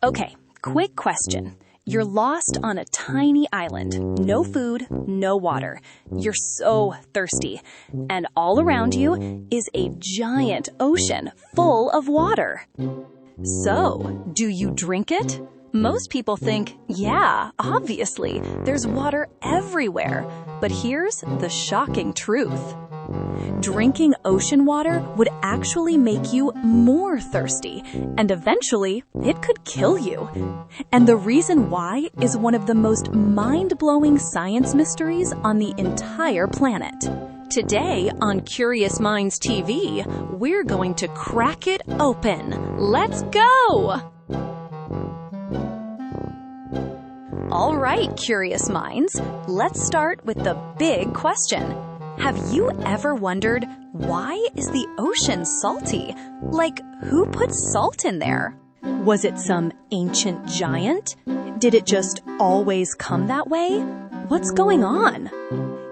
Okay, quick question. You're lost on a tiny island. No food, no water. You're so thirsty. And all around you is a giant ocean full of water. So, do you drink it? Most people think, yeah, obviously, there's water everywhere. But here's the shocking truth. Drinking ocean water would actually make you more thirsty, and eventually, it could kill you. And the reason why is one of the most mind-blowing science mysteries on the entire planet. Today on Curious Minds TV, we're going to crack it open. Let's go! All right, Curious Minds, let's start with the big question. Have you ever wondered, why is the ocean salty? Like, who put salt in there? Was it some ancient giant? Did it just always come that way? What's going on?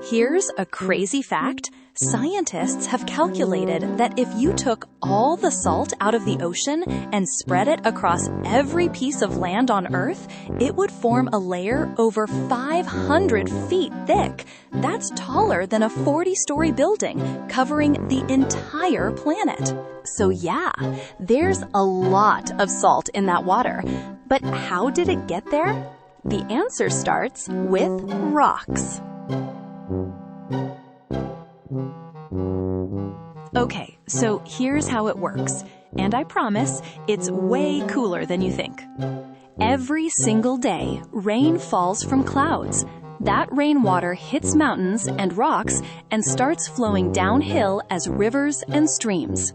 Here's a crazy fact. Scientists have calculated that if you took all the salt out of the ocean and spread it across every piece of land on Earth, it would form a layer over 500 feet thick. That's taller than a 40-story building, covering the entire planet. So yeah, there's a lot of salt in that water. But how did it get there? The answer starts with rocks. Okay, so here's how it works, and I promise it's way cooler than you think. Every single day, rain falls from clouds. That rainwater hits mountains and rocks and starts flowing downhill as rivers and streams.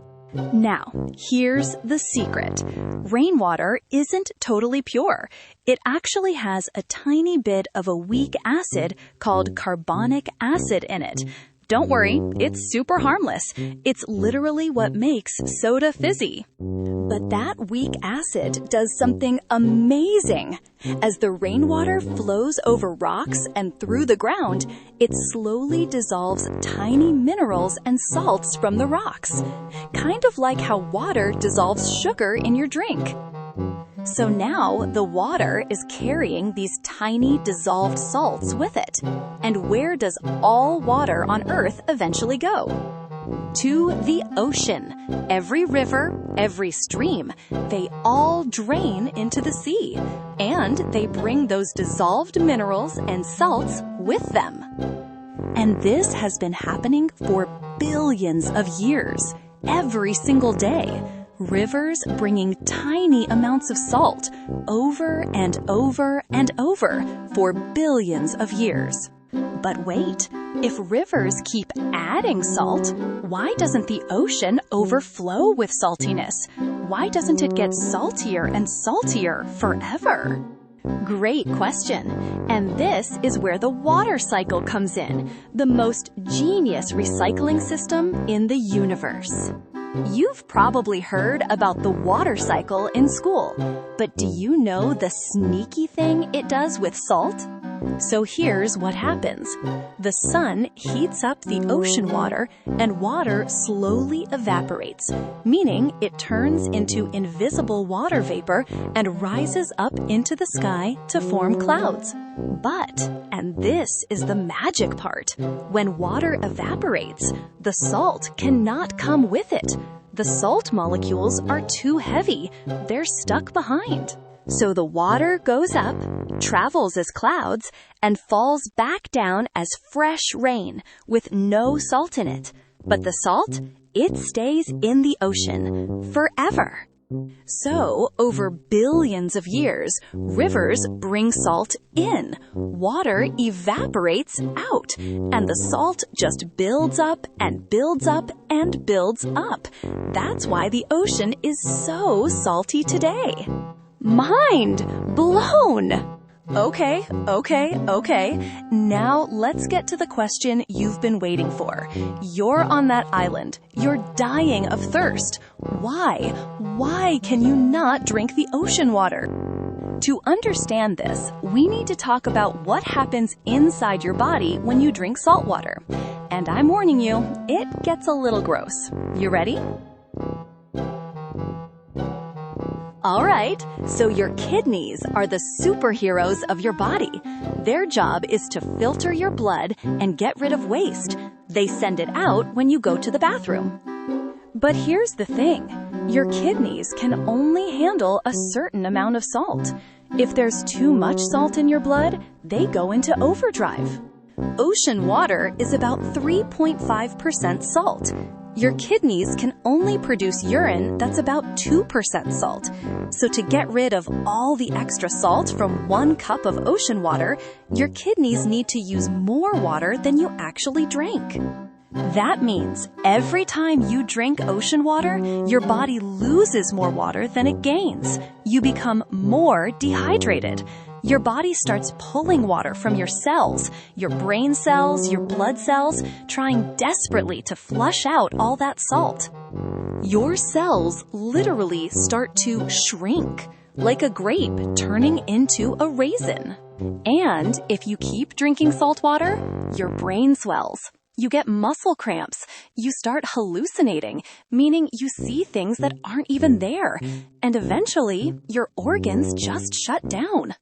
Now, here's the secret. Rainwater isn't totally pure. It actually has a tiny bit of a weak acid called carbonic acid in it. Don't worry, it's super harmless. It's literally what makes soda fizzy. But that weak acid does something amazing. As the rainwater flows over rocks and through the ground, it slowly dissolves tiny minerals and salts from the rocks. Kind of like how water dissolves sugar in your drink. So now the water is carrying these tiny dissolved salts with it. And where does all water on Earth eventually go? To the ocean. Every river, every stream, they all drain into the sea. And they bring those dissolved minerals and salts with them. And this has been happening for billions of years, every single day. Rivers bringing tiny amounts of salt over and over and over for billions of years. But wait, if rivers keep adding salt, why doesn't the ocean overflow with saltiness? Why doesn't it get saltier and saltier forever? Great question. And this is where the water cycle comes in, the most genius recycling system in the universe. You've probably heard about the water cycle in school, but do you know the sneaky thing it does with salt? So here's what happens. The sun heats up the ocean water, and water slowly evaporates, meaning it turns into invisible water vapor and rises up into the sky to form clouds. But, and this is the magic part, when water evaporates, the salt cannot come with it. The salt molecules are too heavy. They're stuck behind. So the water goes up, travels as clouds, and falls back down as fresh rain with no salt in it. But the salt, it stays in the ocean forever. So, over billions of years, rivers bring salt in, water evaporates out, and the salt just builds up and builds up and builds up. That's why the ocean is so salty today. Mind blown! Okay. Now let's get to the question you've been waiting for. You're on that island. You're dying of thirst. Why? Why can you not drink the ocean water? To understand this, we need to talk about what happens inside your body when you drink salt water. And I'm warning you, it gets a little gross. You ready? All right, so your kidneys are the superheroes of your body. Their job is to filter your blood and get rid of waste. They send it out when you go to the bathroom. But here's the thing. Your kidneys can only handle a certain amount of salt. If there's too much salt in your blood, they go into overdrive. Ocean water is about 3.5% salt. Your kidneys can only produce urine that's about 2% salt. So to get rid of all the extra salt from 1 cup of ocean water, your kidneys need to use more water than you actually drank. That means every time you drink ocean water, your body loses more water than it gains. You become more dehydrated. Your body starts pulling water from your cells, your brain cells, your blood cells, trying desperately to flush out all that salt. Your cells literally start to shrink, like a grape turning into a raisin. And if you keep drinking salt water, your brain swells. You get muscle cramps. You start hallucinating, meaning you see things that aren't even there. And eventually, your organs just shut down.